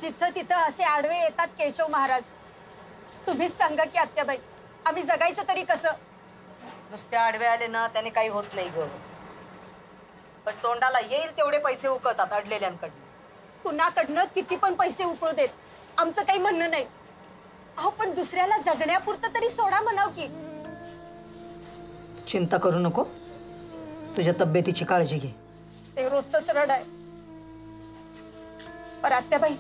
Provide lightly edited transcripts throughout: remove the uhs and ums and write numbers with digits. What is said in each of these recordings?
जिथं तिथं असे आडवे येतात केशव महाराज. तुम्हीच सांगा की आत्याबाई, आम्ही जगायचं तरी कसं? नुसते आडवे आले ना त्याने काही होत नाही ग. पण तोंडाला येईल तेवढे पैसे उकळतात अडलेल्यांकडनं. कुणाकडनं किती पण पैसे उकळू देत, आमचं काही म्हणणं नाही. अहो पण दुसऱ्याला जगण्यापुरतं तरी सोडा म्हणाव की. चिंता करू नको, तुझ्या तब्येतीची काळजी घे. ते रोजच रड आहे. पर आत्याबाई,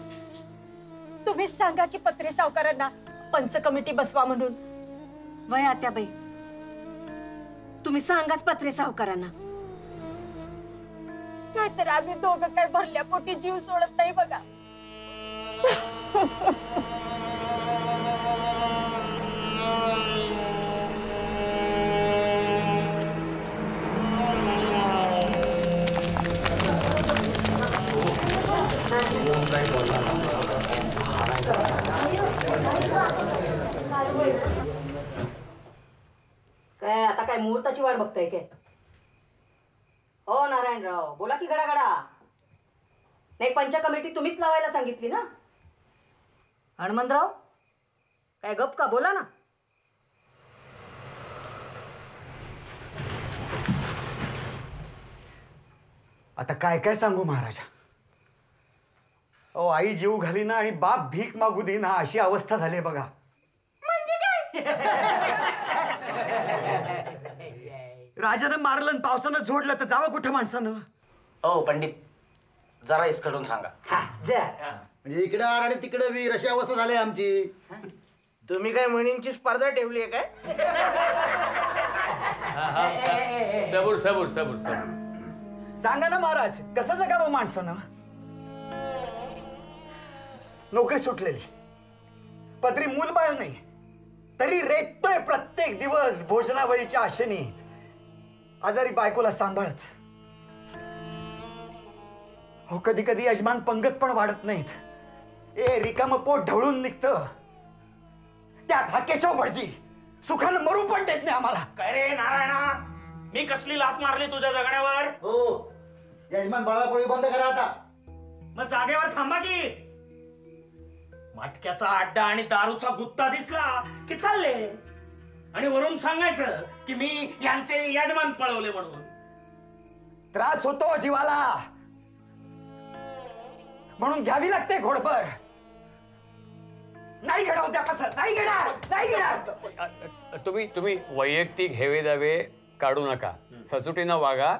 तुम्हीच सांगा की पत्रे सावकारांना पंच कमिटी बसवा म्हणून. वय आत्याबाई, तुम्ही सांगाच पत्रे सावकारांना. नाहीतर आम्ही दोघं काय भरल्या पोटी जीव सोडत नाही बघा. काय आता काय मुहूर्ताची वाट बघताय काय? हो नारायणराव, बोला की गडागडा. नाही, पंच कमिटी तुम्हीच लावायला सांगितली ना. हनुमंतराव, काय गप का? बोला ना. आता काय काय सांगू महाराजा. अहो, आई जीव घाली ना आणि बाप भीक मागू दे ना, अशी अवस्था झाली बघा. राजानं मारलं आणि पावसानं झोडलं तर जावं कुठं माणसानं? हो पंडित, जरा इसकडून सांगा. म्हणजे इकडे आर आणि तिकडे वीर अशी अवस्था झाली आमची. तुम्ही काय म्हणींची स्पर्धा ठेवली आहे काय? सबूर सबूर सबूर सबूर. सांगा ना महाराज, कसं जगावं माणसानं? नोकरी सुटलेली, पदरी मूलबाळ नाही, तरी रेटतोय प्रत्येक दिवस भोजनावळीच्या आशेने, आजारी बायकोला सांभाळत. हो, कधी कधी यजमान पंगत पण वाढत नाहीत. ए रिकामं पोट ढवळून निघतं. त्यात हा केशव भटजी सुखानं मरू पण देत नाही आम्हाला. काय रे नारायणा, मी कसली लात मारली तुझ्या जगण्यावर? हो, यजमान बळापोळी बंद करा आता. मग जागेवर थांबा की. मटक्याचा अड्डा आणि दारूचा गुत्ता दिसला की चालले, आणि वरून सांगायचं की मी यांचे यजमान पळवले म्हणून. त्रास होतो जीवाला, म्हणून घ्यावी लागते घोडभर. नाही घडवत त्या कसं, नाही घेणार, नाही घेणार. तुम्ही वैयक्तिक हेवे दावे काढू नका. सचोटीनं वागा,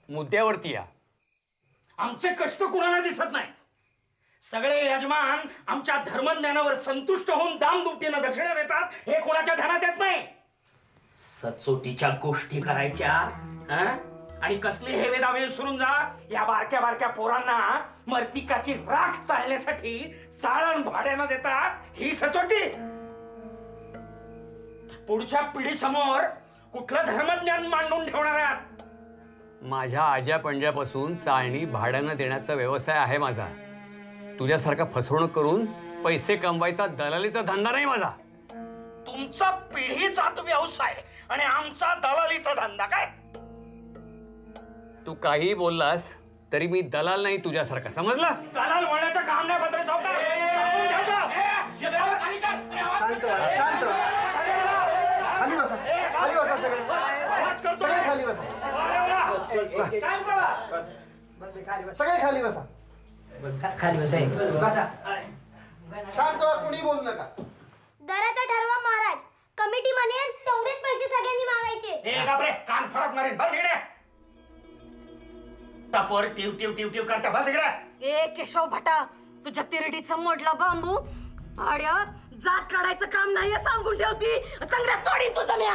मुद्द्यावरती या. आमचे कष्ट कुणाला दिसत नाही. सगळे यजमान आमच्या धर्मज्ञानावर संतुष्ट होऊन दामदुपटीनं दक्षिणा देतात, हे कोणाच्या ध्यानात येत नाही. सचोटीच्या गोष्टी करायच्या आणि कसले हेवे दावे विसरून जा. या बारक्या बारक्या पोरांना मर्तिकाची राख चालण्यासाठी चाळण भाड्यानं देतात, ही सचोटी. पुढच्या पिढीसमोर कुठलं धर्मज्ञान मांडून ठेवणार आहात? माझ्या आज्या पंजापासून चाळणी भाड्यानं देण्याचा व्यवसाय आहे माझा. तुझ्यासारखा फसवणूक करून पैसे कमवायचा दलालीचा धंदा नाही माझा. तुमचा पिढीचाच व्यवसाय आणि आमचा दलालीचा धंदा काय? तू काही बोललास तरी मी दलाल नाही तुझ्यासारखा, समजला? दलाल म्हणण्याचं काम नाही पत्रे सावकार. सांगून ठेवतो. शांत व्हा, शांत व्हा. खाली बसा, खाली बसा सगळे. सगळे खाली बसा. सगळे खाली बसा. शांत व्हा, कुणी बोलू नका. दराचा ठरवा महाराज. कमिटी म्हणेल तेवढेच पैसे सगळ्यांनी मागायचे. ए बापरे, कान फडक मारेन. बस इकडे. तपोर टिव टिव टिव टिव करता. बस इकडे. ए केशव भटा, तुझ्या तिरडीचा मोडला बांबू भाड्या जात काढायचं काम नाहीये सांगून ठेवती. चांगल्या सोडी तुझं मी.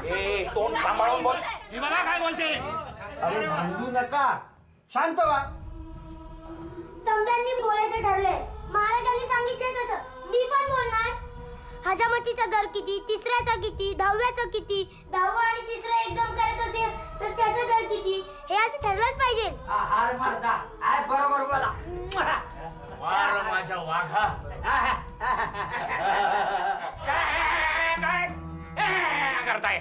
ए तोंड सांभाळून बोल. ही बघा काय बोलते. अरे भांडू नका, शांत व्हा. समजांनी बोलायचं ठरलंय. महाराजांनी सांगितलंय तसं मी पण बोलणार. हजामतीचा दर किती, तिसऱ्याचा किती, दहाव्याचा किती, 10वा आणि तिसरा एकदम करायचं असेल तर त्याचा दर किती, हे आज ठरलंच पाहिजे. हार मारता बरोबर बोला. वार माझ्या वाघा. काय करताय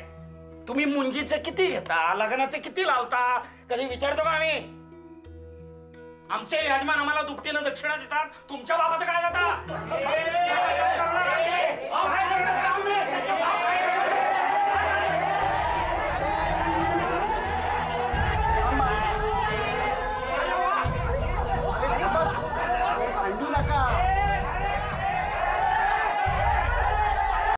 तुम्ही? मुंजीचे किती घेता, लग्नाचे किती लावता, कधी विचारतो का आम्ही? आमचे यजमान आम्हाला दुपटीनं दक्षिणा देतात, तुमच्या बाबाचं काय जाता?